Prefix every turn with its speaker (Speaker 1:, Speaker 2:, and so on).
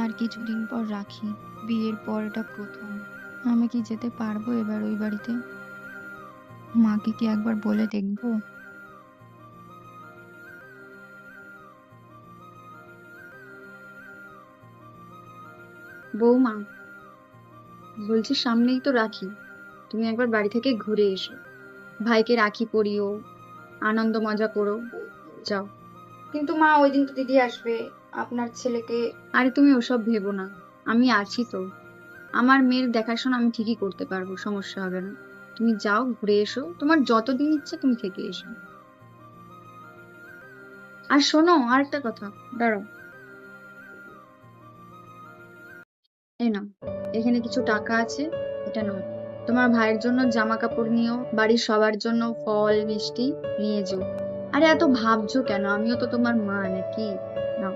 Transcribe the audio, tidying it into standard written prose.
Speaker 1: আর কিছুদিন পর রাখি। বিয়ের পর এটা প্রথম। আমি কি যেতে পারবো এবার ওই বাড়িতে? মাকে কি একবার বলে দেখবো?
Speaker 2: বৌমা, বলছি সামনেই তো রাখি, তুমি একবার বাড়ি থেকে ঘুরে এসো। ভাইকে রাখি পরিও, আনন্দ মজা করো। যাও।
Speaker 3: কিন্তু মা, ওই দিন তো দিদি আসবে, আপনার ছেলেকে।
Speaker 2: আরে তুমি ওসব ভেবো না, আমি আছি তো। আমার মেয়ের দেখাশোনা আমি ঠিকই করতে পারবো, সমস্যা হবে না। তুমি যাও, ঘুরে এসো, তোমার যতদিন ইচ্ছে তুমি থেকে এসো। আর শোনো, আর একটা কথা, দাঁড়াও। এই নাও, এখানে কিছু টাকা আছে, এটা নাও। তোমার ভাইয়ের জন্য জামা কাপড় নিও, বাড়ির সবার জন্য ফল মিষ্টি নিয়ে যেও। আরে এত ভাবছো কেন? আমিও তো তোমার মা নাকি। নাও।